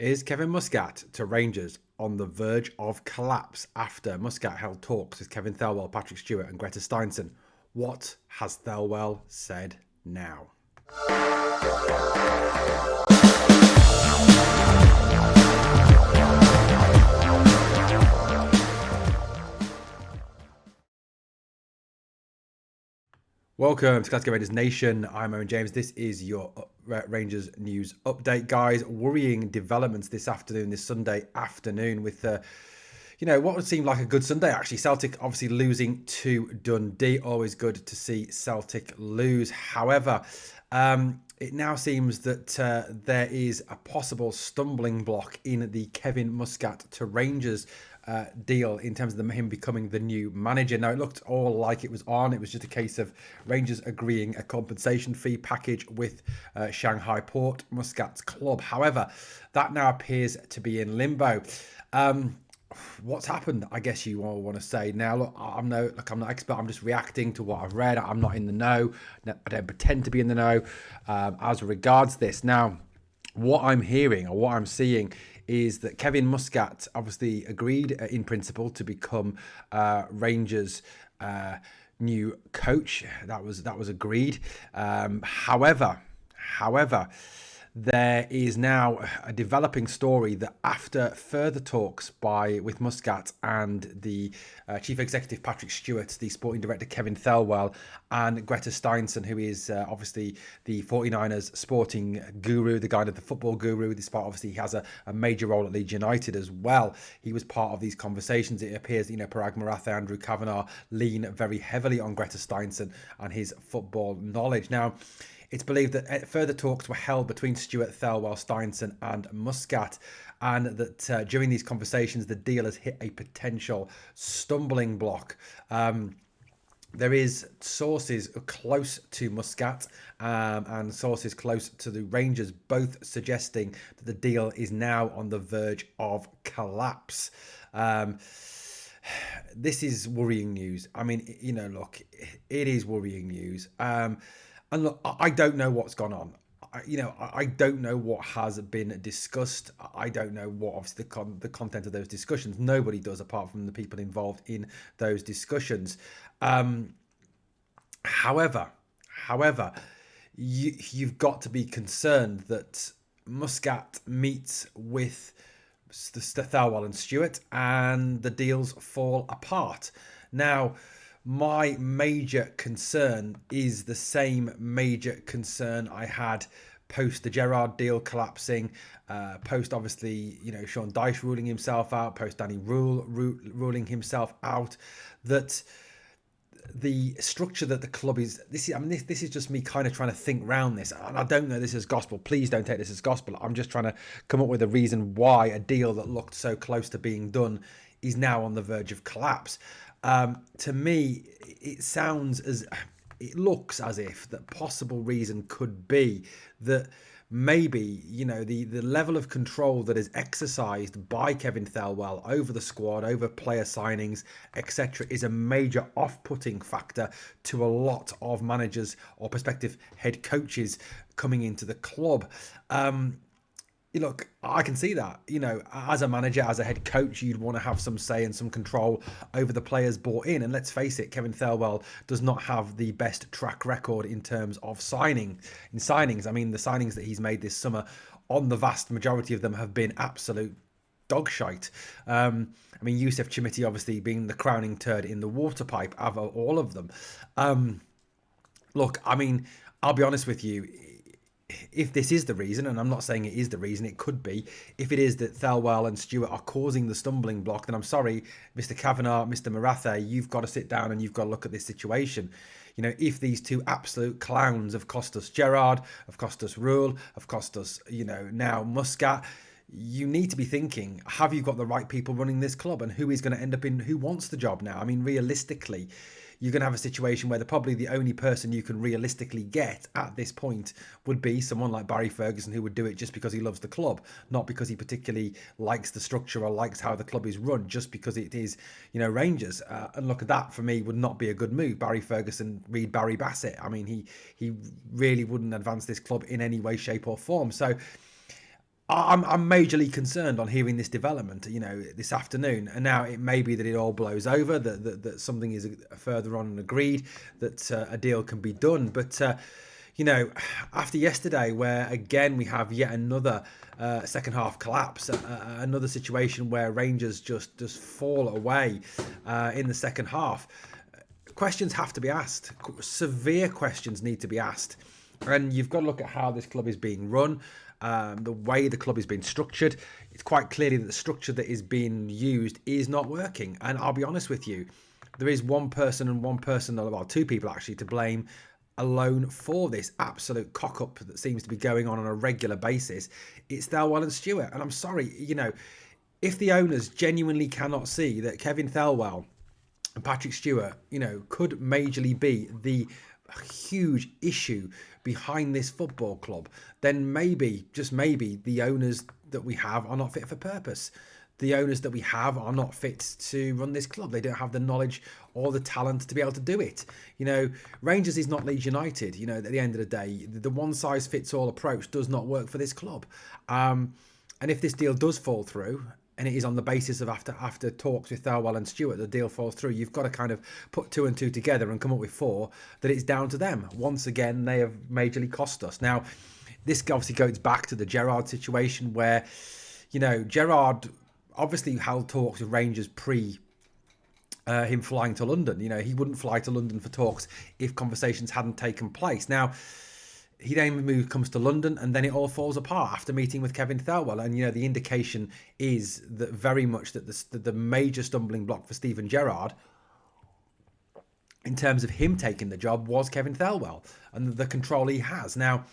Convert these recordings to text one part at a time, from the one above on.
Is Kevin Muscat to Rangers on the verge of collapse after Muscat held talks with Kevin Thelwell, Patrick Stewart and Greta Steinson? What has Thelwell said now? Welcome to Glasgow Rangers Nation. I'm Owen James. This is your Rangers news update, guys. Worrying developments this afternoon, this Sunday afternoon, with what would seem like a good Sunday, actually. Celtic obviously losing to Dundee. Always good to see Celtic lose. However, it now seems that there is a possible stumbling block in the Kevin Muscat to Rangers deal in terms of him becoming the new manager. Now, it looked all like it was on. It was just a case of Rangers agreeing a compensation fee package with Shanghai Port, Muscat's club. However, that now appears to be in limbo. What's happened, I guess you all want to say. Now, look, I'm not expert. I'm just reacting to what I've read. I'm not in the know. I don't pretend to be in the know as regards this. Now, what I'm hearing or what I'm seeing is that Kevin Muscat obviously agreed in principle to become Rangers' new coach. That was agreed. However, there is now a developing story that after further talks with Muscat and the Chief Executive Patrick Stewart, the Sporting Director Kevin Thelwell, and Greta Steinson, who is obviously the 49ers sporting guru, the guy of the football guru. Despite obviously he has a major role at Leeds United as well. He was part of these conversations. It appears Parag Marathe, Andrew Kavanagh lean very heavily on Greta Steinson and his football knowledge. Now, it's believed that further talks were held between Stewart, Thelwell, Steinson and Muscat, and that during these conversations, the deal has hit a potential stumbling block. There is sources close to Muscat and sources close to the Rangers, both suggesting that the deal is now on the verge of collapse. This is worrying news. I mean, look, it is worrying news. And look, I don't know what's gone on. I don't know what has been discussed. I don't know what obviously the content of those discussions. Nobody does, apart from the people involved in those discussions. However, you've got to be concerned that Muscat meets with Thelwell and Stewart, and the deals fall apart. Now, my major concern is the same major concern I had post the Gerrard deal collapsing, post obviously Sean Dyche ruling himself out, post Danny Rule ruling himself out, that the structure that the club is, this is just me kind of trying to think round this, and I don't know this as gospel. Please don't take this as gospel. I'm just trying to come up with a reason why a deal that looked so close to being done is now on the verge of collapse. To me, it looks as if the possible reason could be that maybe, the level of control that is exercised by Kevin Thelwell over the squad, over player signings, etc., is a major off-putting factor to a lot of managers or prospective head coaches coming into the club. Look, I can see that, as a manager, as a head coach, you'd want to have some say and some control over the players brought in. And let's face it, Kevin Thelwell does not have the best track record in terms of signings. I mean, the signings that he's made this summer, on the vast majority of them, have been absolute dog shite. Youssef Chimiti obviously being the crowning turd in the water pipe of all of them. Look, I'll be honest with you. If this is the reason, and I'm not saying it is the reason, it could be, if it is that Thelwell and Stewart are causing the stumbling block, then I'm sorry, Mr. Kavanagh, Mr. Marathe, you've got to sit down and you've got to look at this situation. If these two absolute clowns have cost us Gerrard, have cost us Rule, have cost us, now Muscat, you need to be thinking, have you got the right people running this club, and who is going to end up who wants the job now? Realistically, you're going to have a situation where probably the only person you can realistically get at this point would be someone like Barry Ferguson, who would do it just because he loves the club, not because he particularly likes the structure or likes how the club is run, just because it is, Rangers. And look, at that for me would not be a good move. Barry Ferguson, read Barry Bassett. He really wouldn't advance this club in any way, shape or form. So I'm majorly concerned on hearing this development, this afternoon. And now it may be that it all blows over, that something is further on and agreed, that a deal can be done. But, after yesterday, where again we have yet another second half collapse, another situation where Rangers just fall away in the second half, questions have to be asked. Severe questions need to be asked. And you've got to look at how this club is being run, the way the club is being structured. It's quite clearly that the structure that is being used is not working. And I'll be honest with you, there is one person, well, two people actually, to blame alone for this absolute cock-up that seems to be going on a regular basis. It's Thelwell and Stewart. And I'm sorry, if the owners genuinely cannot see that Kevin Thelwell and Patrick Stewart, could majorly be the huge issue behind this football club, then maybe, just maybe, the owners that we have are not fit for purpose. The owners that we have are not fit to run this club. They don't have the knowledge or the talent to be able to do it. Rangers is not Leeds United. At the end of the day, the one-size-fits-all approach does not work for this club. And if this deal does fall through, and it is on the basis of after talks with Thelwell and Stewart, the deal falls through, you've got to kind of put two and two together and come up with four, that it's down to them. Once again, they have majorly cost us. Now, this obviously goes back to the Gerrard situation where, Gerrard obviously held talks with Rangers pre him flying to London. He wouldn't fly to London for talks if conversations hadn't taken place. Now, he then comes to London, and then it all falls apart after meeting with Kevin Thelwell. And, the indication is that very much that the major stumbling block for Steven Gerrard in terms of him taking the job was Kevin Thelwell and the control he has. Now,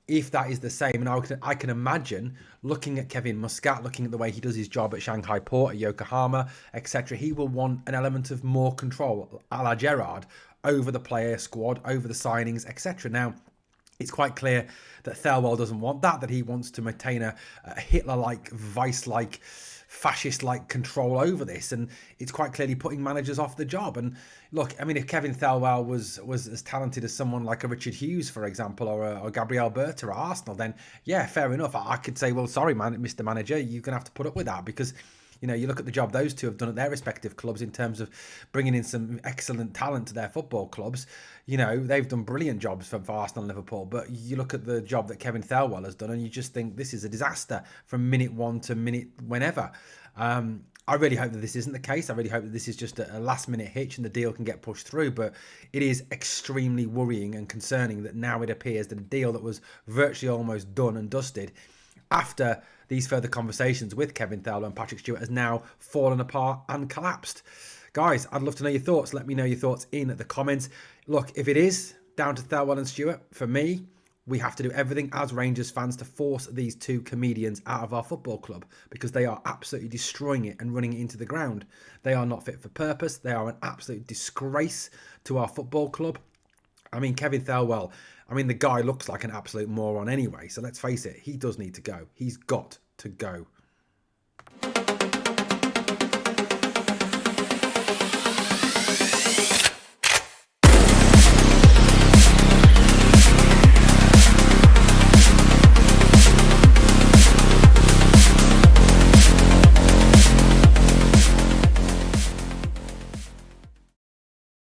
if that is the same, and I can imagine looking at Kevin Muscat, looking at the way he does his job at Shanghai Port, at Yokohama, etc., he will want an element of more control, a la Gerrard, over the player squad, over the signings, etc. Now, it's quite clear that Thelwell doesn't want that he wants to maintain a Hitler-like, vice-like, fascist-like control over this. And it's quite clearly putting managers off the job. And look, I mean, if Kevin Thelwell was as talented as someone like a Richard Hughes, for example, or Gabriel Berta at Arsenal, then yeah, fair enough. I could say, well, sorry, man, Mr. Manager, you're going to have to put up with that, because you look at the job those two have done at their respective clubs in terms of bringing in some excellent talent to their football clubs. They've done brilliant jobs for Arsenal and Liverpool. But you look at the job that Kevin Thelwell has done, and you just think this is a disaster from minute one to minute whenever. I really hope that this isn't the case. I really hope that this is just a last-minute hitch and the deal can get pushed through. But it is extremely worrying and concerning that now it appears that a deal that was virtually almost done and dusted after these further conversations with Kevin Thelwell and Patrick Stewart has now fallen apart and collapsed. Guys, I'd love to know your thoughts. Let me know your thoughts in the comments. Look, if it is down to Thelwell and Stewart, for me, we have to do everything as Rangers fans to force these two comedians out of our football club, because they are absolutely destroying it and running it into the ground. They are not fit for purpose. They are an absolute disgrace to our football club. I mean, Kevin Thelwell, the guy looks like an absolute moron anyway. So let's face it, he does need to go. He's got to go.